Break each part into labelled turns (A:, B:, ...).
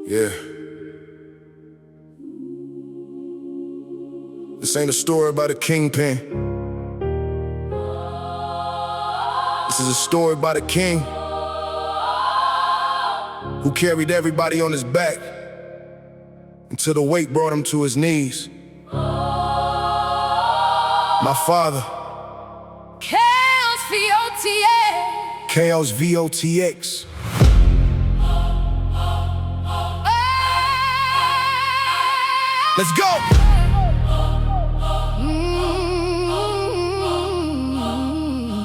A: Yeah. This ain't a story about a kingpin. This is a story about a king who carried everybody on his back until the weight brought him to his knees. My father.
B: Chaos VOTX.
A: Chaos VOTX. Let's go!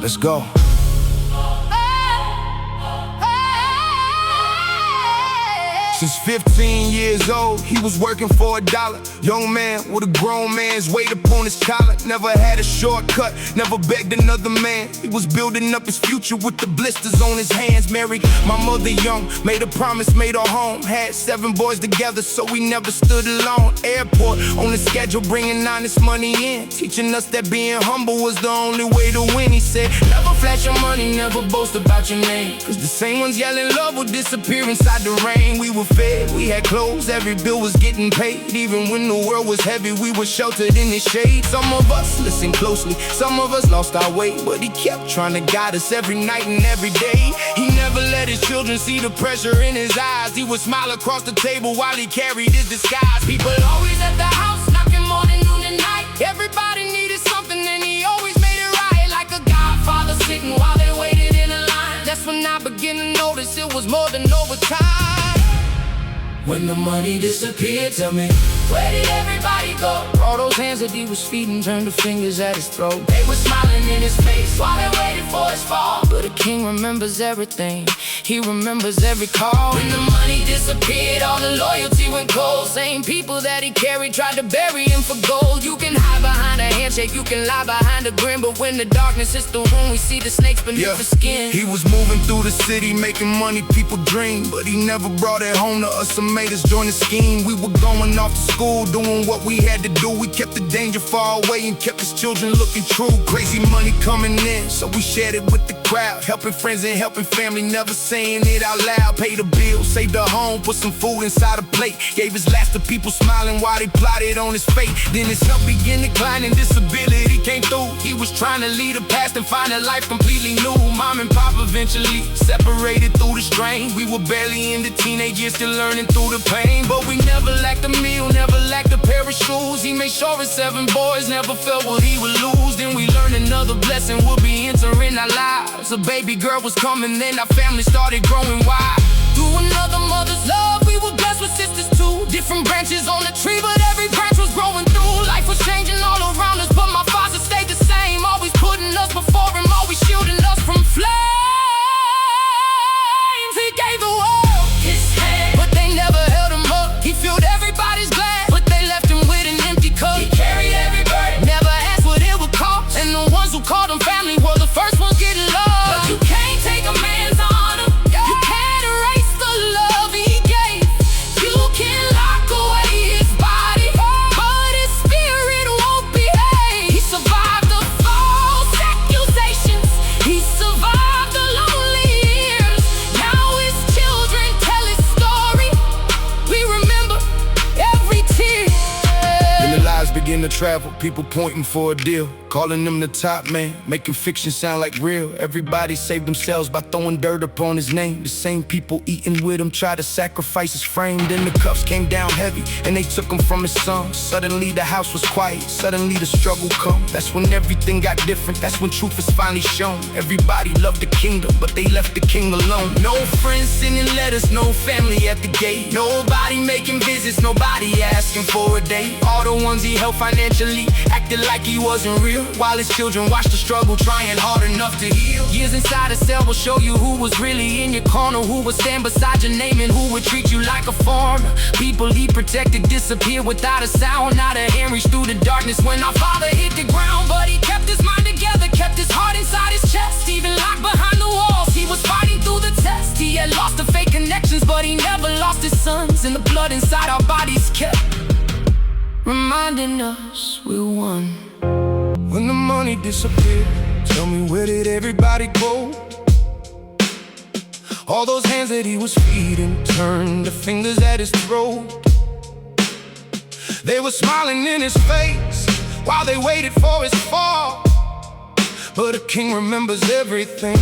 A: Let's go. Since 15 years old, he was working for $1. Young man with a grown man's weight upon his collar. Never had a shortcut, never begged another man. He was building up his future with the blisters on his hands. Married my mother young, made a promise, made her home. Had 7 boys together, so we never stood alone. Airport on the schedule, bringing honest money in. Teaching us that being humble was the only way to win. He said, never flash your money, never boast about your name, cause the same ones yelling love will disappear inside the rain. We were fed, we had clothes, every bill was getting paid. Even when the world was heavy, we were sheltered in the shade. Some of us listened closely, some of us lost our way, but he kept trying to guide us every night and every day. He never let his children see the pressure in his eyes. He would smile across the table while he carried his disguise. People always at the house, knocking morning, noon, and night. Everybody needed something and he always made it right. Like a godfather sitting while they waited in a line. That's when I began to notice it was more than overtime. When the money disappeared, tell me, where did everybody go? All those hands that he was feeding turned to fingers at his throat. They were smiling in his face while they waited for his fall. But a king remembers everything, he remembers every call. When the money disappeared, all the loyalty went cold. Same people that he carried tried to bury him for gold. You can hide behind a handshake, you can lie behind a grin, but when the darkness hits the room, we see the snakes beneath the skin. He was moving through the city, making money people dream, but he never brought it home to us or made us join the scheme. We were going off to school, doing what we had to do. We kept the danger far away and kept his children looking true. Crazy money coming in, so we shared it with the crowd. Helping friends and helping family, never saying it out loud. Paid a bill, saved a home, put some food inside a plate. Gave his last to people smiling while they plotted on his fate. Then his health began declining, disability came through. He was trying to lead a past and find a life completely new. Mom and pop eventually separated through the strain. We were barely in the teenage years, still learning through the pain. But we never lacked a meal, never lacked a pair of shoes. He made sure his 7 boys never felt what he would lose. Then we learned another blessing would be entering our lives. A baby girl was coming, then our family started growing wide. Through another mother's love, we were blessed with sisters too. Different branches on the tree, but every branch was growing through. Life was changing all around us, but my father stayed the same. Always putting us before him, always shielding us from flames. He gave the world his hand, but they never held him up. He filled everybody's glass, but they left him with an empty cup. He carried every burden, never asked what it would cost. And the ones who called him family were the first ones getting lost. But you can't take a man's honor, you can't erase the love he gave. You can lock away his body, but his spirit won't behave. He survived the false accusations, he survived the lonely years. Now his children tell his story, we remember every tear. Then the lies begin to travel, people pointing for a deal, calling him the top man, making fiction sound like real. Everybody saved themselves by throwing dirt upon his name. The same people eating with him tried to sacrifice his frame. Then the cuffs came down heavy and they took him from his son. Suddenly the house was quiet, suddenly the struggle come. That's when everything got different, that's when truth is finally shown. Everybody loved the kingdom, but they left the king alone. No friends sending letters, no family at the gate. Nobody making visits, nobody asking for a date. All the ones he helped financially acted like he wasn't real, while his children watched the struggle, trying hard enough to heal. Years inside a cell will show you who was really in your corner, who would stand beside your name and who would treat you like a foreigner. People he protected disappeared without a sound, not a hand reached through the darkness when our father hit the ground. But he kept his mind together, kept his heart inside his chest. Even locked behind the walls, he was fighting through the test. He had lost the fake connections, but he never lost his sons. And the blood inside our bodies kept reminding us we won. When the money disappeared, tell me, where did everybody go? All those hands that he was feeding turned to fingers at his throat. They were smiling in his face while they waited for his fall. But a king remembers everything.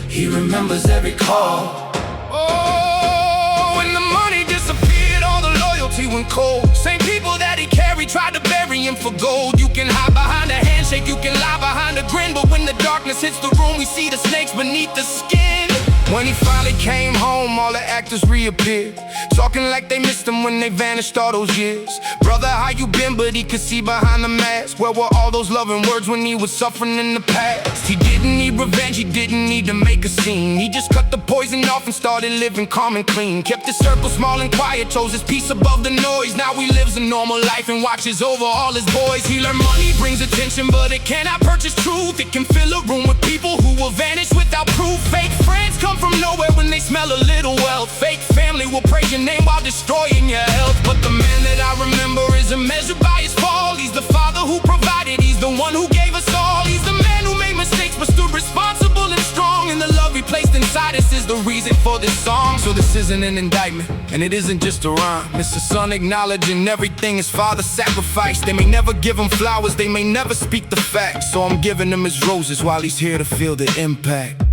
A: He remembers every call. Oh, when the money disappeared, all the loyalty went cold. Same people that he carried tried to bury him for gold. You can hide behind a handshake, you can lie behind a grin, but when the darkness hits the room, we see the snakes beneath the skin. When he finally came home, all the actors reappeared, talking like they missed him when they vanished all those years. Brother, how you been? But he could see behind the mask. Where were all those loving words when he was suffering in the past? He didn't need revenge, he didn't need to make a scene. He just cut the poison off and started living calm and clean. Kept his circle small and quiet, chose his peace above the noise. Now he lives a normal life and watches over all his boys. He learned money brings attention, but it cannot purchase truth. It can fill a room with people who will vanish without proof. Fake friends come from nowhere when they smell a little wealth. Fake family will praise your name while destroying your health. But the man that I remember isn't measured by his fall. He's the father who provided, he's the one who gave us all. He's the man who made mistakes but stood responsible and strong. And the love he placed inside us is the reason for this song. So this isn't an indictment, and it isn't just a rhyme. It's a son acknowledging everything his father sacrificed. They may never give him flowers, they may never speak the facts, so I'm giving him his roses while he's here to feel the impact.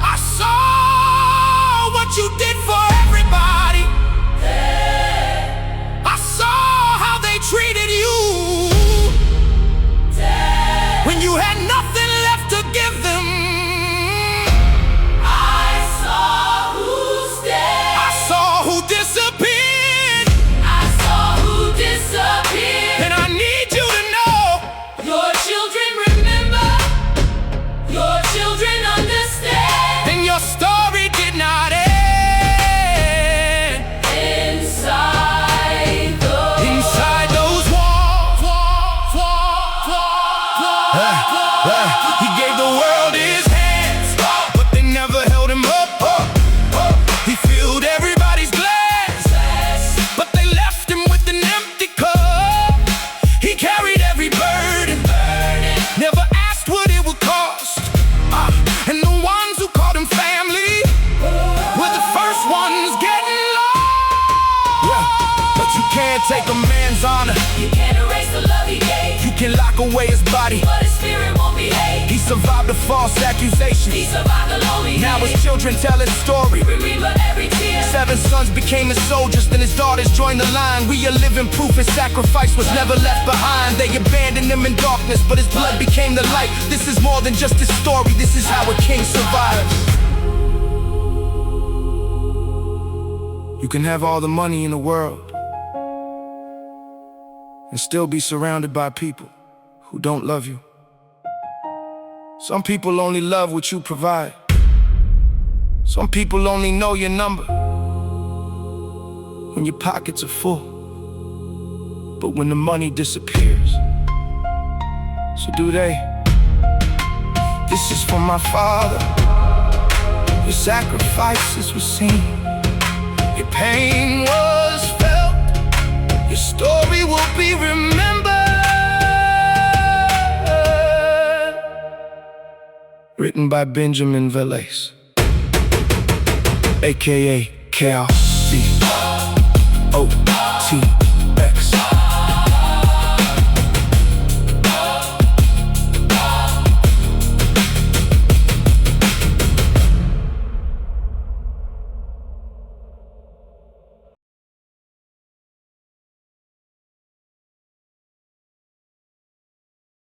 A: I saw what you did for everybody. I saw how they treated you when you had nothing left to give them.
B: I saw who's dead.
A: I saw who disappeared.
B: I saw who disappeared.
A: And I need you to know
B: Your children remember. Your children understand.
A: and your story did not end. Inside those walls, he gave the world his hands, but they never held him up. He filled everybody's glass, but they left him with an empty cup. He carried every burden, never asked what it would cost. And the ones who called him family were the first ones getting lost. Yeah, but you can't take a man's honor.
B: You can't erase the love he gave,
A: You can lock away his body.
B: but his spirit won't behave.
A: He survived the false
B: He
A: accusations.
B: survived the lonely
A: Now
B: days.
A: his children tell his story.
B: Remember every tear.
A: 7 sons became his soldiers, then his daughters joined the line. We are living proof his sacrifice was never left behind. They abandoned him in darkness, but his blood became the light. This is more than just his story, this is how a king survives. You can have all the money in the world and still be surrounded by people who don't love you. Some people only love what you provide. Some people only know your number when your pockets are full, but when the money disappears, so do they. This is for my father. Your sacrifices were seen, your pain was felt, your story will be remembered. Written by Benjamin Velez, aka KLCOTX.